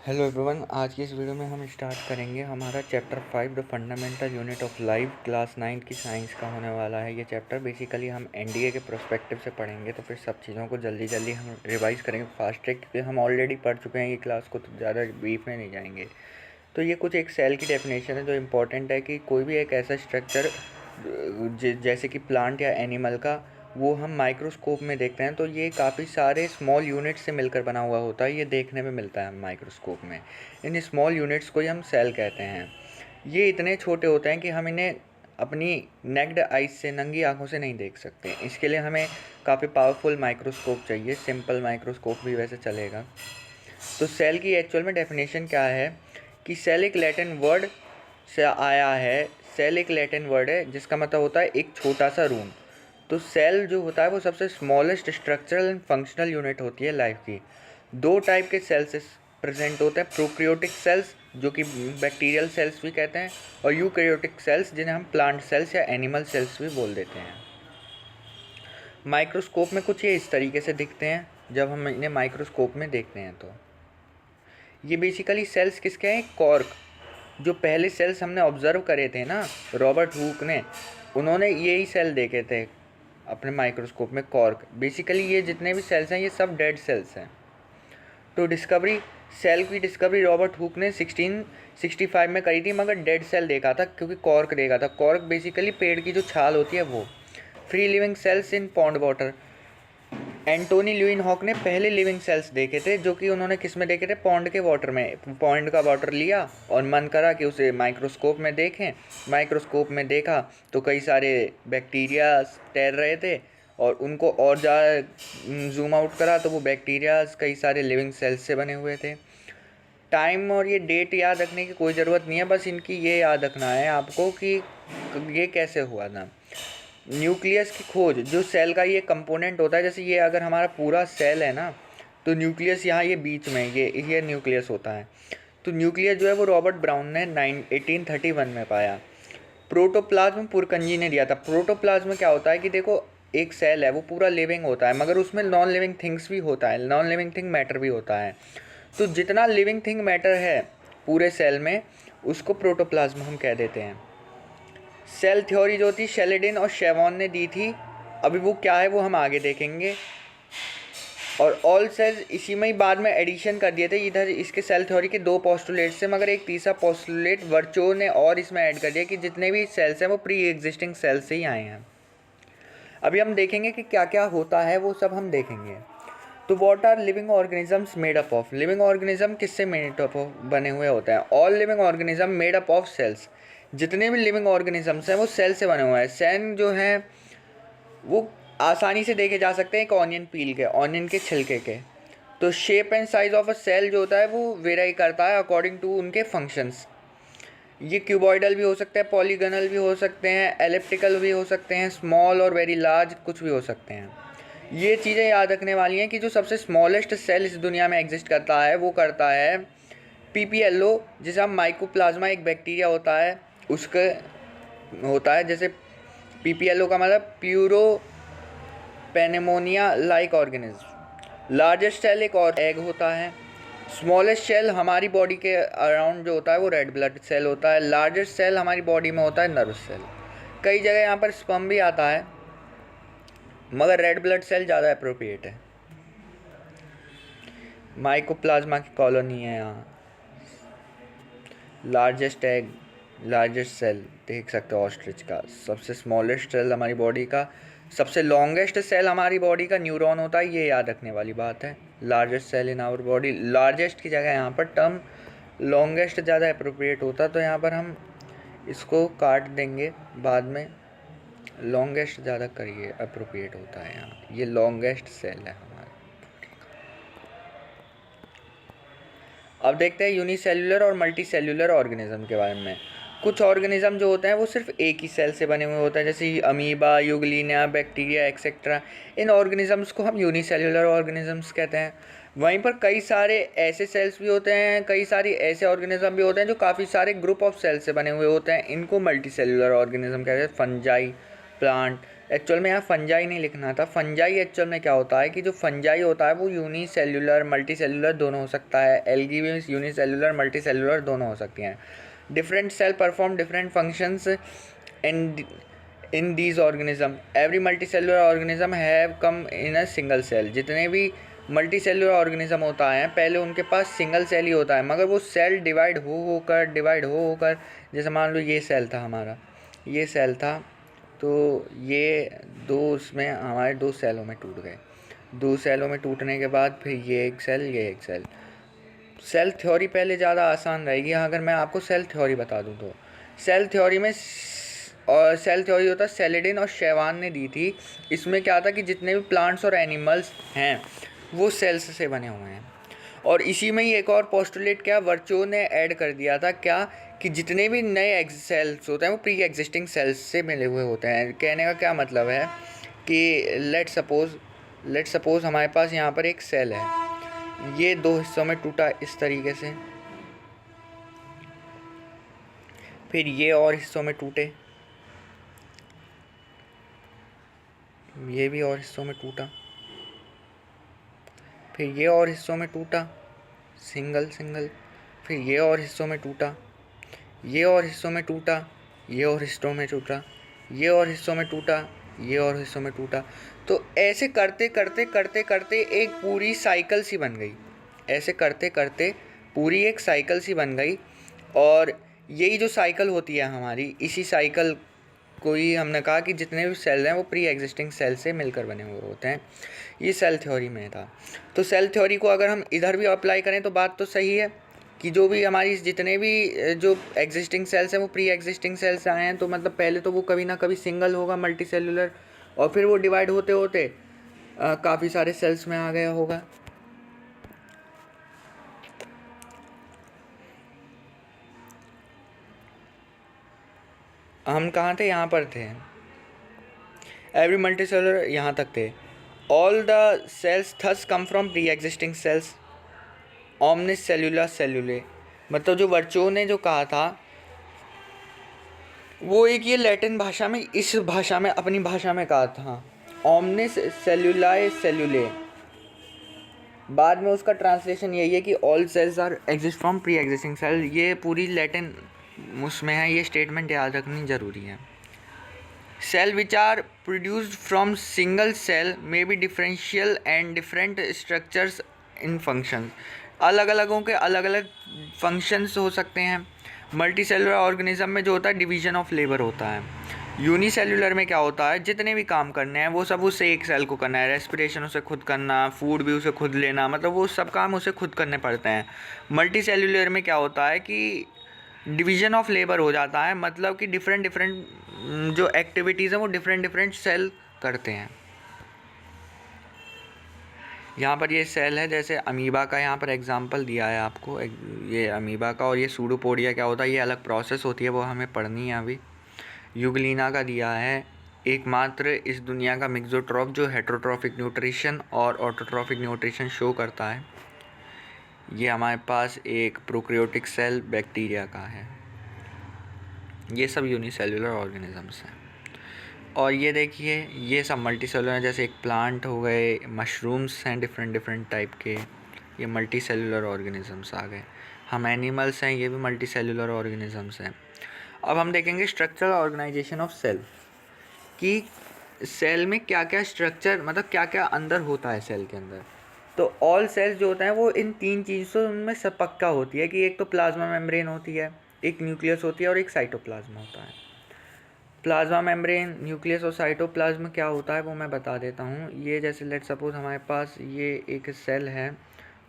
Hello everyone, आज की इस वीडियो में हम स्टार्ट करेंगे हमारा chapter 5 the fundamental unit of life class 9 की साइंस का होने वाला है। ये चैप्टर बेसिकली हम एनडीए के प्रोस्पेक्टिव से पढ़ेंगे, तो फिर सब चीज़ों को जल्दी जल्दी हम रिवाइज करेंगे फास्ट ट्रैक, क्योंकि हम ऑलरेडी पढ़ चुके हैं ये क्लास को, तो ज़्यादा ब्रीफ में नहीं जाएंगे। तो ये कुछ एक सेल की डेफिनेशन है जो इम्पोर्टेंट है कि कोई भी एक ऐसा स्ट्रक्चर जैसे कि प्लांट या एनिमल का, वो हम माइक्रोस्कोप में देखते हैं तो ये काफ़ी सारे स्मॉल यूनिट से मिलकर बना हुआ होता है। ये देखने में मिलता है माइक्रोस्कोप में। इन स्मॉल यूनिट्स को ही हम सेल कहते हैं। ये इतने छोटे होते हैं कि हम इन्हें अपनी नेक्ड आइज से, नंगी आंखों से नहीं देख सकते। इसके लिए हमें काफ़ी पावरफुल माइक्रोस्कोप चाहिए। सिंपल माइक्रोस्कोप भी वैसे चलेगा। तो सेल की एक्चुअल में डेफिनेशन क्या है कि सेल एक लैटिन वर्ड से आया है। सेल एक लैटिन वर्ड है जिसका मतलब होता है एक छोटा सा रूम। तो सेल जो होता है वो सबसे smallest structural and functional unit होती है लाइफ की। दो टाइप के सेल्स प्रेजेंट होते हैं, प्रोकैरियोटिक सेल्स जो कि बैक्टीरियल सेल्स भी कहते हैं, और यूकैरियोटिक सेल्स जिन्हें हम प्लांट सेल्स या एनिमल सेल्स भी बोल देते हैं। माइक्रोस्कोप में कुछ ये इस तरीके से दिखते हैं जब हम इन्हें माइक्रोस्कोप में देखते हैं। तो ये बेसिकली सेल्स किसके हैं? कॉर्क। जो पहले सेल्स हमने ऑब्जर्व करे थे ना, रॉबर्ट हुक ने, उन्होंने यही सेल देखे थे अपने माइक्रोस्कोप में, कॉर्क। बेसिकली ये जितने भी सेल्स हैं ये सब डेड सेल्स हैं। तो सेल की डिस्कवरी रॉबर्ट हुक ने 1665 में करी थी, मगर डेड सेल देखा था क्योंकि कॉर्क देखा था। कॉर्क बेसिकली पेड़ की जो छाल होती है वो। Free living cells in pond water. Antonie Leeuwenhoek ने पहले लिविंग सेल्स देखे थे, जो कि उन्होंने किस में देखे थे? पॉन्ड के वाटर में। पॉन्ड का वाटर लिया और मन करा कि उसे माइक्रोस्कोप में देखें। माइक्रोस्कोप में देखा तो कई सारे बैक्टीरिया तैर रहे थे, और उनको और ज़्यादा जूम आउट करा तो वो बैक्टीरिया कई सारे लिविंग सेल्स से बने हुए थे। टाइम और ये डेट याद रखने की कोई ज़रूरत नहीं है, बस इनकी ये याद रखना है आपको कि ये कैसे हुआ था। न्यूक्लियस की खोज, जो सेल का ये कंपोनेंट होता है, जैसे ये अगर हमारा पूरा सेल है ना, तो न्यूक्लियस यहाँ ये बीच में ये न्यूक्लियस होता है। तो न्यूक्लियस जो है वो रॉबर्ट ब्राउन ने 1831 में पाया। प्रोटोप्लाज्म पुरकंजी ने दिया था। प्रोटोप्लाज्म क्या होता है कि देखो, एक सेल है वो पूरा लिविंग होता है, मगर उसमें नॉन लिविंग थिंग्स भी होता है, नॉन लिविंग थिंग मैटर भी होता है। तो जितना लिविंग थिंग मैटर है पूरे सेल में, उसको प्रोटोप्लाज्म हम कह देते हैं। सेल थ्योरी जो थी शेलेडिन और शेवॉन ने दी थी। अभी वो क्या है वो हम आगे देखेंगे। और ऑल सेल्स इसी में ही बाद में एडिशन कर दिए थे इधर इसके सेल थ्योरी के दो पोस्टुलेट से, मगर एक तीसरा पोस्टुलेट वर्चो ने और इसमें ऐड कर दिया कि जितने भी सेल्स हैं वो प्री एग्जिस्टिंग सेल्स से ही आए हैं। अभी हम देखेंगे कि क्या क्या होता है, वो सब हम देखेंगे। तो what are living organisms made up of? Living organism किससे मेड अप ऑफ बने हुए होते हैं? All living organism made up of cells. जितने भी लिविंग ऑर्गेनिजम्स हैं वो सेल से बने हुए हैं। सेल जो हैं वो आसानी से देखे जा सकते हैं एक ऑनियन पील के, ऑनियन के छिलके के। तो shape and size of a cell जो होता है वो वेरी करता है अकॉर्डिंग टू उनके फंक्शंस। ये क्यूबॉइडल भी हो सकते हैं, पॉलीगनल भी हो सकते हैं, एलिप्टिकल भी हो सकते हैं, स्मॉल और वेरी लार्ज कुछ भी हो सकते हैं। ये चीज़ें याद रखने वाली हैं कि जो सबसे स्मॉलेस्ट सेल इस दुनिया में एग्जिस्ट करता है वो करता है पीपीएलओ, जिसे हम माइकोप्लाज्मा, एक बैक्टीरिया होता है उसके होता है। जैसे पीपीएलओ का मतलब pleuro pneumonia like organism. Largest cell एक और एग होता है। स्मॉलेस्ट सेल हमारी बॉडी के अराउंड जो होता है वो रेड ब्लड सेल होता है। लार्जेस्ट सेल हमारी बॉडी में होता है नर्व सेल। कई जगह यहाँ पर स्पर्म भी आता है, मगर रेड ब्लड सेल ज़्यादा अप्रोप्रिएट है। माइकोप्लाज्मा की कॉलोनी है यहाँ। लार्जेस्ट एग, लार्जेस्ट सेल देख सकते हो ऑस्ट्रिच का। सबसे स्मॉलेस्ट सेल हमारी बॉडी का, सबसे लॉन्गेस्ट सेल हमारी बॉडी का न्यूरॉन होता है। ये याद रखने वाली बात है। Largest cell in our body, largest की जगह यहाँ पर टर्म लॉन्गेस्ट ज़्यादा अप्रोप्रिएट होता, तो यहाँ पर हम इसको काट देंगे बाद में। लॉन्गेस्ट ज़्यादा करिए अप्रोप्रिएट होता है यहाँ। ये लॉन्गेस्ट सेल है हमारा। अब देखते हैं यूनिसेल्युलर और मल्टी सेल्युलर ऑर्गेनिज्म के बारे में। कुछ ऑर्गेनिज्म जो होते हैं वो सिर्फ एक ही सेल से बने हुए होते हैं, जैसे अमीबा, यूग्लिनिया, बैक्टीरिया एक्सेट्रा। इन ऑर्गेनिजम्स को हम यूनिसेल्युलर ऑर्गेनिजम्स कहते हैं। वहीं पर कई सारे ऐसे सेल्स भी होते हैं, कई सारे ऐसे ऑर्गेनिज्म भी होते हैं जो काफ़ी सारे ग्रुप ऑफ सेल्स से बने हुए होते हैं। इनको मल्टी सेल्युलर ऑर्गेनिज्म कहते हैं। फंजाई, प्लांट, एक्चुअल में यहाँ फंजाई नहीं लिखना था। फंजाई एक्चुअल में क्या होता है कि जो फंजाई होता है वो यूनिसेल्युलर मल्टी सेल्युलर दोनों हो सकता है। एल्गी भी यूनिसेल्युलर मल्टी सेल्युलर दोनों हो सकती हैं। Different cell perform different functions in these organism. Every multi cellular organism have come in a single cell. जितने भी मल्टी सेल्युलर ऑर्गेनिज्म होता है पहले उनके पास सिंगल सेल ही होता है, मगर वो सेल डिवाइड होकर जैसे मान लो ये सेल था हमारा, ये सेल था, तो ये दो उसमें हमारे दो सेलों में टूट गए। दो सेलों में टूटने के बाद फिर ये एक सेल, ये एक सेल। सेल थ्योरी पहले ज़्यादा आसान रहेगी अगर मैं आपको सेल थ्योरी बता दूं तो। सेल थ्योरी में और सेल थ्योरी होता है सेलेडिन और शेवान ने दी थी। इसमें क्या था कि जितने भी प्लांट्स और एनिमल्स हैं वो सेल्स से बने हुए हैं। और इसी में ही एक और पोस्टुलेट क्या वर्चो ने ऐड कर दिया था, क्या कि जितने भी नए सेल्स होते हैं वो प्री एग्जिस्टिंग सेल्स से मिले हुए होते हैं। कहने का क्या मतलब है कि लेट सपोज हमारे पास यहाँ पर एक सेल है, ये दो हिस्सों में टूटा इस तरीके से, फिर ये और हिस्सों में टूटे, ये भी और हिस्सों में टूटा, फिर ये और हिस्सों में टूटा सिंगल, फिर ये और हिस्सों में टूटा, ये और हिस्सों में टूटा, ये और हिस्सों में टूटा, ये और हिस्सों में टूटा, ये और हिस्सों में टूटा। तो ऐसे करते करते करते करते एक पूरी साइकिल सी बन गई। ऐसे करते करते पूरी एक साइकिल सी बन गई। और यही जो साइकिल होती है हमारी, इसी साइकिल को ही हमने कहा कि जितने भी सेल हैं वो प्री एग्जिस्टिंग सेल से मिलकर बने हुए होते हैं। ये सेल थ्योरी में था। तो सेल थ्योरी को अगर हम इधर भी अप्लाई करें तो बात तो सही है कि जो भी हमारी जितने भी जो एग्जिस्टिंग सेल्स हैं वो प्री एग्जिस्टिंग सेल्स आए हैं, तो मतलब पहले तो वो कभी ना कभी सिंगल होगा मल्टी सेल्युलर, और फिर वो डिवाइड होते होते काफ़ी सारे सेल्स में आ गया होगा। हम कहाँ थे? यहाँ पर थे। एवरी मल्टी सेल्युलर यहाँ तक थे। All the cells thus come from pre existing cells ओमनिस सेल्यूला सेल्यूले। मतलब जो वर्चो ने जो कहा था वो एक ये लैटिन भाषा में, इस भाषा में, अपनी भाषा में कहा था ओमनिस सेल्यूलाए सेल्यूले। बाद में उसका ट्रांसलेशन यही है कि all cells are exist from pre existing cell. ये पूरी लैटिन उसमें है, ये स्टेटमेंट याद रखनी ज़रूरी है। Cell which are produced from single cell may be differential and different structures in function. अलग अलगों के अलग अलग फंक्शंस हो सकते हैं। मल्टी सेलुलर ऑर्गेनिज्म में जो होता है डिवीजन ऑफ लेबर होता है। यूनिसेल्युलर में क्या होता है, जितने भी काम करने हैं वो सब उसे एक सेल को करना है। रेस्पिरेशन उसे खुद करना, फूड भी उसे खुद लेना, मतलब वो सब काम उसे खुद करने पड़ते हैं। मल्टी सेल्युलर में क्या होता है कि डिवीजन ऑफ लेबर हो जाता है, मतलब कि डिफरेंट जो एक्टिविटीज़ हैं वो डिफरेंट सेल करते हैं। यहाँ पर ये सेल है, जैसे अमीबा का यहाँ पर एग्जांपल दिया है आपको। ये अमीबा का और ये सूडोपोडिया क्या होता है, ये अलग प्रोसेस होती है, वो हमें पढ़नी है अभी। यूग्लिना का दिया है एकमात्र इस दुनिया का मिक्सोट्रॉफ जो हेटेरोट्रॉफिक न्यूट्रिशन और ऑटोट्रॉफिक न्यूट्रिशन शो करता है। ये हमारे पास एक प्रोकैरियोटिक सेल बैक्टीरिया का है। ये सब यूनिसेल्युलर ऑर्गेनिजम्स हैं। और ये देखिए ये सब मल्टी सेलुलर हैं, जैसे एक प्लांट हो गए, मशरूम्स हैं डिफरेंट टाइप के, ये मल्टी सेलुलर ऑर्गेनिजम्स आ गए। हम एनिमल्स हैं, ये भी मल्टी सेलुलर ऑर्गेनिजम्स हैं। अब हम देखेंगे स्ट्रक्चरल ऑर्गेनाइजेशन ऑफ सेल कि सेल में क्या क्या स्ट्रक्चर, मतलब क्या क्या अंदर होता है सेल के अंदर। तो ऑल सेल्स जो होते हैं वो इन तीन चीज़ों में सब पक्का होती है कि एक तो प्लाज्मा मेम्ब्रेन होती है, एक न्यूक्लियस होती है और एक साइटोप्लाज्म होता है। प्लाज्मा मेम्ब्रेन, न्यूक्लियस और साइटोप्लाज्म क्या होता है वो मैं बता देता हूँ। ये जैसे लेट सपोज हमारे पास ये एक सेल है,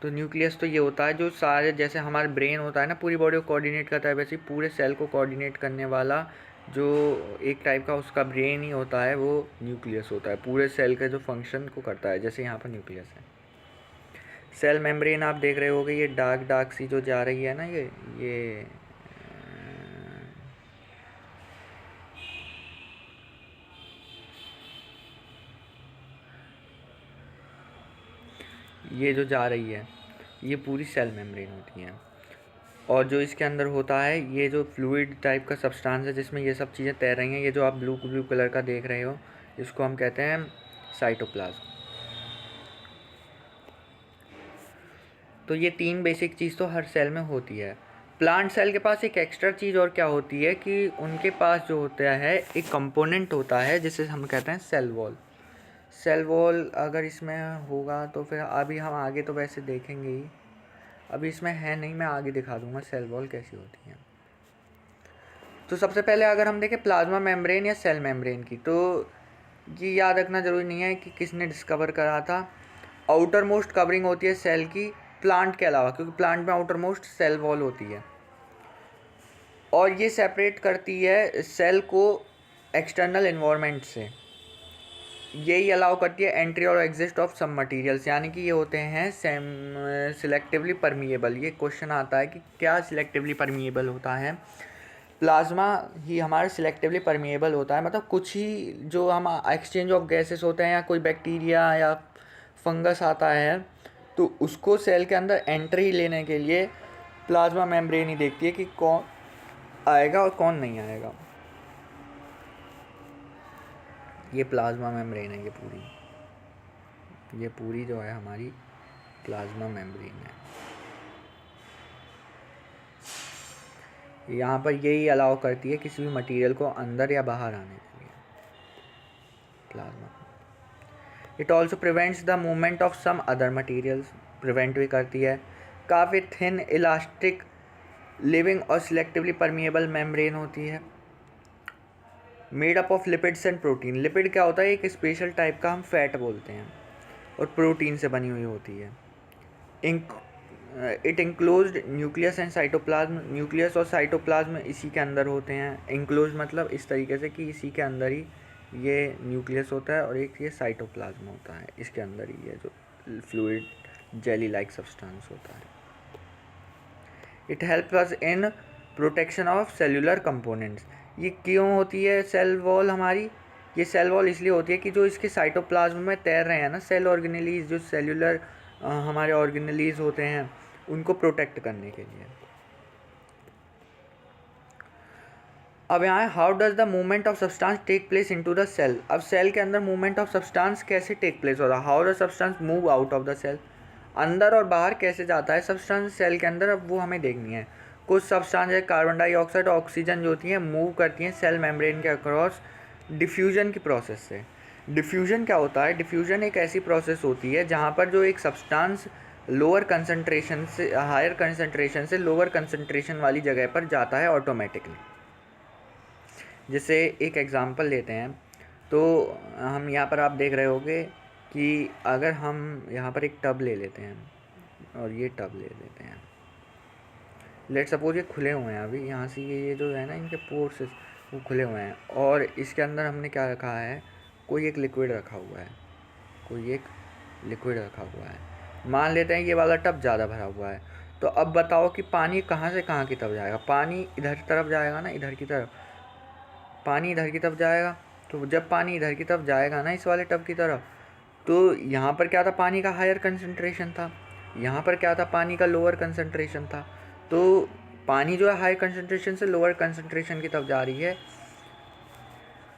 तो न्यूक्लियस तो ये होता है जो सारे, जैसे हमारा ब्रेन होता है ना पूरी बॉडी को कोऑर्डिनेट करता है, वैसे ही पूरे सेल को कोऑर्डिनेट करने वाला जो एक टाइप का उसका ब्रेन ही होता है वो न्यूक्लियस होता है। पूरे सेल के जो फंक्शन को करता है, जैसे यहाँ पर न्यूक्लियस है। सेल मेम्ब्रेन आप देख रहे होगे, ये डार्क सी जो जा रही है ना, ये जो जा रही है ये पूरी सेल मेम्ब्रेन होती है। और जो इसके अंदर होता है, ये जो फ्लूइड टाइप का सब्सटेंस है जिसमें ये सब चीज़ें तैर रही हैं, ये जो आप ब्लू कलर का देख रहे हो, इसको हम कहते हैं साइटोप्लाज्म। तो ये 3 बेसिक चीज़ तो हर सेल में होती है। प्लांट सेल के पास एक एक्स्ट्रा चीज़ और क्या होती है कि उनके पास जो होता है एक कंपोनेंट होता है जिसे हम कहते हैं सेल वॉल। सेल वॉल अगर इसमें होगा तो फिर अभी हम आगे तो वैसे देखेंगे ही, अभी इसमें है नहीं, मैं आगे दिखा दूंगा सेल वॉल कैसी होती है। तो सबसे पहले अगर हम देखें प्लाज्मा मेम्ब्रेन या सेल मेम्ब्रेन की, तो ये याद रखना ज़रूरी नहीं है कि किसने डिस्कवर करा था। आउटर मोस्ट कवरिंग होती है सेल की प्लांट के अलावा, क्योंकि प्लांट में आउटर मोस्ट सेल वॉल होती है और ये सेपरेट करती है सेल को एक्सटर्नल इन्वायरमेंट से। यही अलाउ करती है एंट्री और एग्जिस्ट ऑफ सब मटेरियल्स, यानी कि ये होते हैं सिलेक्टिवली परमिएबल। ये क्वेश्चन आता है कि क्या सिलेक्टिवली परमिएबल होता है। प्लाज्मा ही हमारा सिलेक्टिवली परमिएबल होता है, मतलब कुछ ही जो हम एक्सचेंज ऑफ गैसेस होते हैं या कोई बैक्टीरिया या फंगस आता है तो उसको सेल के अंदर एंट्री लेने के लिए प्लाज्मा मेम्ब्रेन ही देखती है कि कौन आएगा और कौन नहीं आएगा। ये प्लाज्मा मेम्ब्रेन है, ये पूरी जो है हमारी प्लाज्मा मेम्ब्रेन है। यहाँ पर यही अलाउ करती है किसी भी मटेरियल को अंदर या बाहर आने के लिए plasma. It also prevents the movement of some other materials, prevent भी करती है। काफ़ी थिन इलास्टिक लिविंग और सिलेक्टिवली परमिएबल मेम्ब्रेन होती है। Made up of lipids and protein. Lipid क्या होता है, एक स्पेशल टाइप का हम फैट बोलते हैं, और प्रोटीन से बनी हुई होती है। It enclosed nucleus and cytoplasm. Nucleus और साइटोप्लाज्म इसी के अंदर होते हैं। इंक्लोज मतलब इस तरीके से कि इसी के अंदर ही ये न्यूक्लियस होता है और एक ये साइटोप्लाज्म होता है, इसके अंदर ही ये जो फ्लूइड जेली लाइक सब्सटेंस होता है। It help us in protection of cellular components. ये क्यों होती है सेल वॉल हमारी? ये सेल वॉल इसलिए होती है कि जो इसके साइटोप्लाज्म में तैर रहे हैं ना सेल ऑर्गेनेलीज, जो सेल्यूलर हमारे ऑर्गेनेलीज होते हैं, उनको प्रोटेक्ट करने के लिए। अब यहाँ how does the movement of substance take place into the cell. अब सेल के अंदर मूवमेंट ऑफ सब्सटेंस कैसे टेक प्लेस हो रहा है, how the substance move out of the cell, अंदर और बाहर कैसे जाता है सब्सटेंस सेल के अंदर, अब वो हमें देखनी है। कुछ सब्सटेंस है कार्बन डाइऑक्साइड और ऑक्सीजन जो होती हैं मूव करती हैं सेल मेम्ब्रेन के अक्रॉस डिफ्यूजन की प्रोसेस से। डिफ्यूजन क्या होता है? डिफ्यूजन एक ऐसी प्रोसेस होती है जहाँ पर जो एक सब्सटेंस लोअर कंसंट्रेशन से हायर कंसंट्रेशन से लोअर कंसंट्रेशन वाली जगह पर जाता है ऑटोमेटिकली। जैसे एक एग्जांपल लेते हैं, तो हम यहाँ पर आप देख रहे होंगे कि अगर हम यहाँ पर एक टब ले लेते हैं और ये टब ले लेते हैं, लेट सपोज ये खुले हुए हैं अभी, यहाँ से ये जो है ना इनके पोर्स वो खुले हुए हैं और इसके अंदर हमने क्या रखा है, कोई एक लिक्विड रखा हुआ है, मान लेते हैं ये वाला टब ज़्यादा भरा हुआ है। तो अब बताओ कि पानी कहाँ से कहाँ की तरफ जाएगा? पानी इधर की तरफ जाएगा ना, इधर की तरफ पानी इधर की तरफ जाएगा। तो जब पानी इधर की तरफ जाएगा ना इस वाले टब की तरफ, तो यहाँ पर क्या था, पानी का हायर कंसंट्रेशन था, यहाँ पर क्या था, पानी का लोअर कंसंट्रेशन था। तो पानी जो है हाई कंसंट्रेशन से लोअर कंसंट्रेशन की तरफ जा रही है,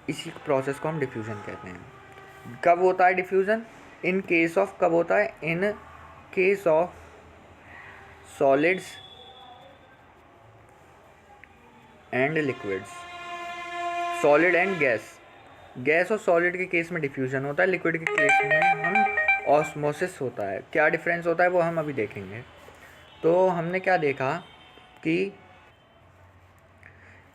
इसी प्रोसेस को हम डिफ्यूजन कहते हैं। कब होता है डिफ्यूजन? इन केस ऑफ, कब होता है? In case of solids and liquids, solid and gas और सॉलिड के केस में डिफ्यूजन होता है, लिक्विड के केस में हम ऑस्मोसिस होता है। क्या डिफरेंस होता है वो हम अभी देखेंगे। तो हमने क्या देखा कि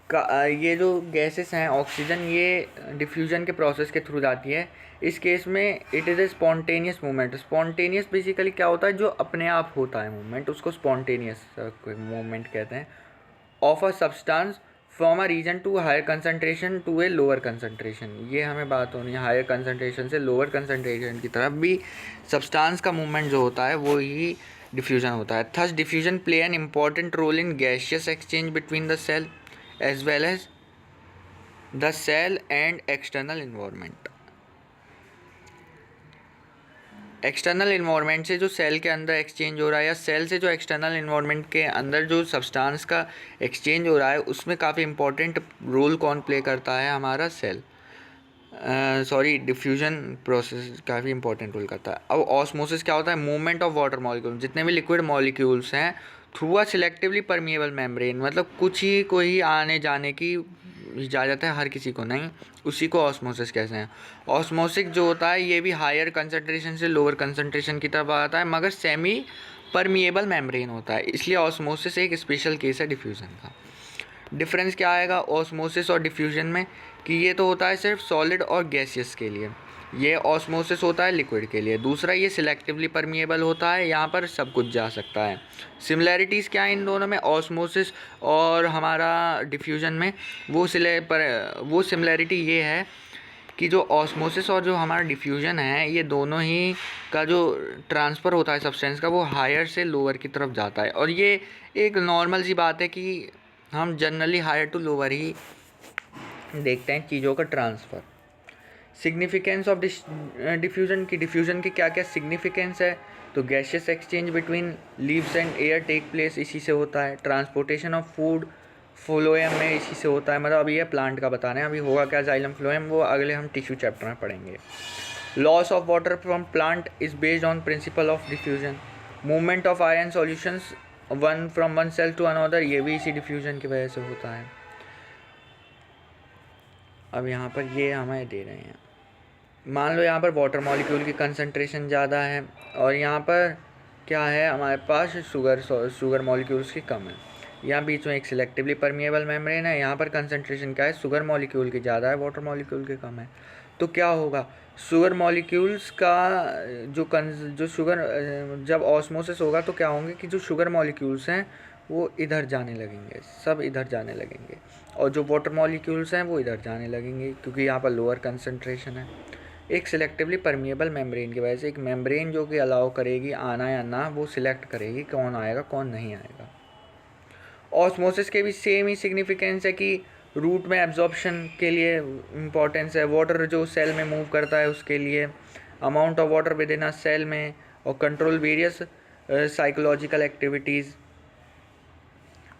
ये जो गैसेस हैं ऑक्सीजन, ये डिफ्यूजन के प्रोसेस के थ्रू जाती है। इस केस में it is a spontaneous movement. Spontaneous basically क्या होता है, जो अपने आप होता है मूवमेंट, उसको स्पॉन्टेनियस मूवमेंट कहते हैं। Of a substance from a region to higher concentration to a lower concentration, ये हमें बात होनी है हायर कंसंट्रेशन से लोअर कंसंट्रेशन की तरफ भी सब्सटेंस का मूवमेंट जो होता है वो ही डिफ्यूजन होता है। Thus diffusion play an important role in gaseous exchange between the cell as well as the cell and external environment। External environment से जो सेल के अंदर एक्सचेंज हो रहा है या सेल से जो एक्सटर्नल इन्वायरमेंट के अंदर जो सब्सटेंस का एक्सचेंज हो रहा है, उसमें काफ़ी इंपॉर्टेंट रोल कौन प्ले करता है? हमारा सेल। सॉरी डिफ्यूजन प्रोसेस काफ़ी इंपॉर्टेंट रोल करता है। अब ऑस्मोसिस क्या होता है? मूवमेंट ऑफ वाटर मॉलिक्यूल, जितने भी लिक्विड मॉलिक्यूल्स हैं through a selectively permeable membrane, मतलब कुछ ही को ही आने जाने की इजाज़त है, हर किसी को नहीं, उसी को ऑस्मोसिस कहते हैं। ऑस्मोसिस जो होता है ये भी हायर कंसनट्रेशन से लोअर कंसनट्रेशन की तरफ आता है, मगर सेमी परमिएबल मेम्ब्रेन होता है, इसलिए ऑस्मोसिस एक स्पेशल केस है डिफ्यूज़न का। डिफरेंस क्या आएगा ऑस्मोसिस और डिफ्यूजन में कि ये तो होता है सिर्फ सॉलिड और गैसियस के लिए, ये ऑस्मोसिस होता है लिक्विड के लिए। दूसरा, ये सिलेक्टिवली परमिएबल होता है, यहाँ पर सब कुछ जा सकता है। सिमिलैरिटीज़ क्या है इन दोनों में, ऑस्मोसिस और हमारा डिफ्यूजन में? वो सिमिलैरिटी ये है कि जो ऑस्मोसिस और जो हमारा डिफ्यूजन है, ये दोनों ही का जो ट्रांसफ़र होता है सब्सटेंस का, वो हायर से लोअर की तरफ जाता है। और ये एक नॉर्मल सी बात है कि हम जनरली हायर टू लोअर ही देखते हैं चीज़ों का ट्रांसफ़र। सिग्निफिकेंस ऑफ डिफ्यूजन की क्या क्या सिग्निफिकेंस है? तो gaseous exchange between leaves and air take place इसी से होता है। ट्रांसपोर्टेशन ऑफ फूड फ्लोएम में इसी से होता है, मतलब अभी ये प्लांट का बता रहे हैं, अभी होगा क्या जाइलम फ्लोएम, वो अगले हम टिश्यू चैप्टर में पढ़ेंगे। Loss of water from plant is based on principle of diffusion. Movement of ion solutions one from one cell to another, ये भी इसी डिफ्यूजन की वजह से होता है। अब यहाँ पर ये हमें दे रहे हैं, मान लो यहाँ पर वाटर मॉलिक्यूल की कंसंट्रेशन ज़्यादा है और यहाँ पर क्या है हमारे पास शुगर मॉलिक्यूल्स की कम है। यहाँ बीच में एक सिलेक्टिवली परमिएबल मेम्ब्रेन है, यहाँ पर कंसंट्रेशन क्या है, शुगर मॉलिक्यूल की ज़्यादा है, वाटर मॉलिक्यूल की कम है। तो क्या होगा, शुगर मॉलिक्यूल्स का जो शुगर जब ऑस्मोसिस होगा तो क्या होंगे कि जो शुगर मॉलिक्यूल्स हैं वो इधर जाने लगेंगे, सब इधर जाने लगेंगे, और जो वाटर मॉलिक्यूल्स हैं वो इधर जाने लगेंगे, क्योंकि यहाँ पर लोअर कंसंट्रेशन है। एक सिलेक्टिवली परमिएबल मेम्ब्रेन की वजह से, एक मेम्ब्रेन जो कि अलाउ करेगी आना या ना, वो सिलेक्ट करेगी कौन आएगा कौन नहीं आएगा। ऑस्मोसिस के भी सेम ही सिग्निफिकेंस है कि रूट में एब्जॉर्प्शन के लिए इम्पोर्टेंस है, वाटर जो सेल में मूव करता है उसके लिए, amount of water within a cell में, और control various psychological activities,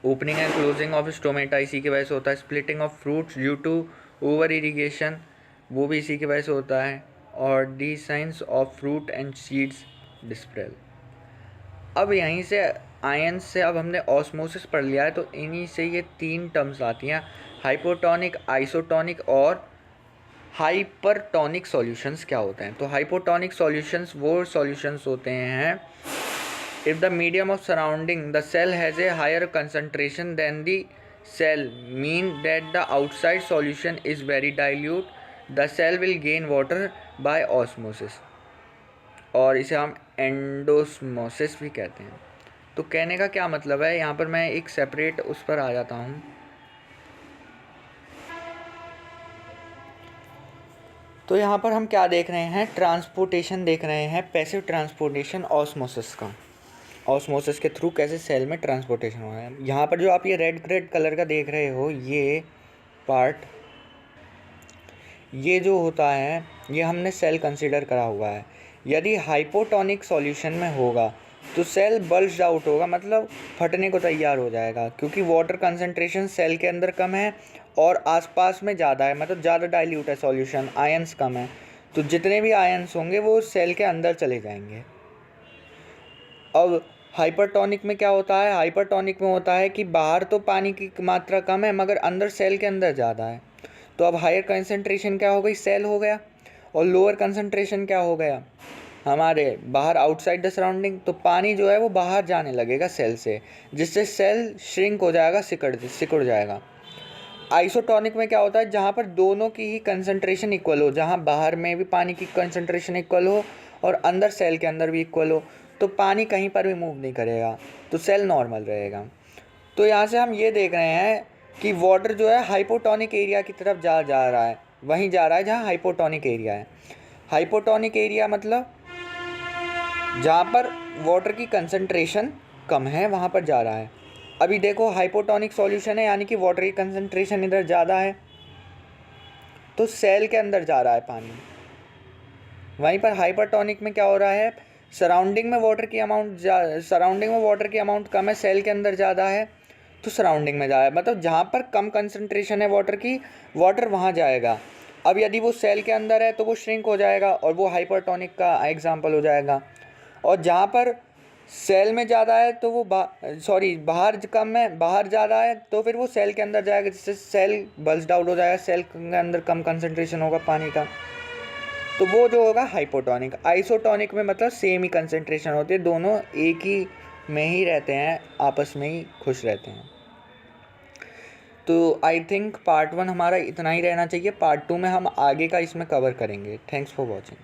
opening and closing of stomata इसी की वजह से होता है, splitting of fruits due to over irrigation वो भी इसी की वजह से होता है, और dehiscence of fruit and seeds dispersal. अब यहीं से आयंस से अब हमने ऑस्मोसिस पढ़ लिया है, तो इन्हीं से ये तीन टर्म्स आती हैं, हाइपोटोनिक, आइसोटोनिक और हाइपरटोनिक सॉल्यूशंस क्या होते हैं। तो हाइपोटोनिक सॉल्यूशंस वो सॉल्यूशंस होते हैं if the medium of surrounding the cell has a higher concentration than the cell, mean that the outside solution is very dilute, the cell will gain water by osmosis, और इसे हम endosmosis भी कहते हैं। तो कहने का क्या मतलब है, यहाँ पर मैं एक सेपरेट उस पर आ जाता हूँ। तो यहाँ पर हम क्या देख रहे हैं, ट्रांसपोर्टेशन देख रहे हैं, पैसिव ट्रांसपोर्टेशन ऑस्मोसिस का, ऑस्मोसिस के थ्रू कैसे सेल में ट्रांसपोर्टेशन हो रहा है। यहाँ पर जो आप ये रेड कलर का देख रहे हो, ये पार्ट, ये जो होता है ये हमने सेल कंसीडर करा हुआ है। यदि हाइपोटोनिक सॉल्यूशन में होगा तो सेल बल्ज आउट होगा, मतलब फटने को तैयार हो जाएगा, क्योंकि वाटर कंसंट्रेशन सेल के अंदर कम है और आसपास में ज़्यादा है, मतलब ज़्यादा डाइल्यूट है सॉल्यूशन, आयंस कम है, तो जितने भी आयंस होंगे वो सेल के अंदर चले जाएंगे। अब हाइपरटोनिक में क्या होता है, हाइपरटोनिक में होता है कि बाहर तो पानी की मात्रा कम है मगर अंदर सेल के अंदर ज़्यादा है। तो अब हायर कंसंट्रेशन क्या हो गई, सेल हो गया, और लोअर कंसंट्रेशन क्या हो गया, हमारे बाहर आउटसाइड द सराउंडिंग। तो पानी जो है वो बाहर जाने लगेगा सेल से, जिससे सेल श्रिंक हो जाएगा, सिकुड़ जाएगा। आइसोटोनिक में क्या होता है, जहाँ पर दोनों की ही कंसंट्रेशन इक्वल हो, जहाँ बाहर में भी पानी की कंसंट्रेशन इक्वल हो और अंदर सेल के अंदर भी इक्वल हो, तो पानी कहीं पर भी मूव नहीं करेगा, तो सेल नॉर्मल रहेगा। तो यहाँ से हम ये देख रहे हैं कि वाटर जो है हाइपोटोनिक एरिया की तरफ जा रहा है, वहीं जा रहा है जहाँ हाइपोटोनिक एरिया है। हाइपोटोनिक एरिया मतलब जहाँ पर वाटर की कंसंट्रेशन कम है वहाँ पर जा रहा है। अभी देखो हाइपोटोनिक सॉल्यूशन है, यानी कि वाटर की कंसंट्रेशन इधर ज़्यादा है, तो सेल के अंदर जा रहा है पानी। वहीं पर हाइपरटोनिक में क्या हो रहा है, सराउंडिंग में वाटर की अमाउंट कम है, सेल के अंदर ज़्यादा है, तो सराउंडिंग में जा रहा है, मतलब जहाँ पर कम कंसंट्रेशन है वाटर की, वाटर वहाँ जाएगा। अब यदि वो सेल के अंदर है तो वो श्रिंक हो जाएगा और वो हाइपरटोनिक का एग्जाम्पल हो जाएगा। और जहाँ पर सेल में ज़्यादा है तो वो बाहर कम है, बाहर ज़्यादा है तो फिर वो सेल के अंदर जाएगा, जिससे सेल बल्स्ट आउट हो जाएगा, सेल के अंदर कम कंसंट्रेशन होगा पानी का, तो वो जो होगा हाइपोटोनिक। आइसोटोनिक में मतलब सेम ही कंसंट्रेशन होती है, दोनों एक ही में ही रहते हैं, आपस में ही खुश रहते हैं। तो आई थिंक पार्ट 1 हमारा इतना ही रहना चाहिए। पार्ट 2 में हम आगे का इसमें कवर करेंगे। Thanks for watching.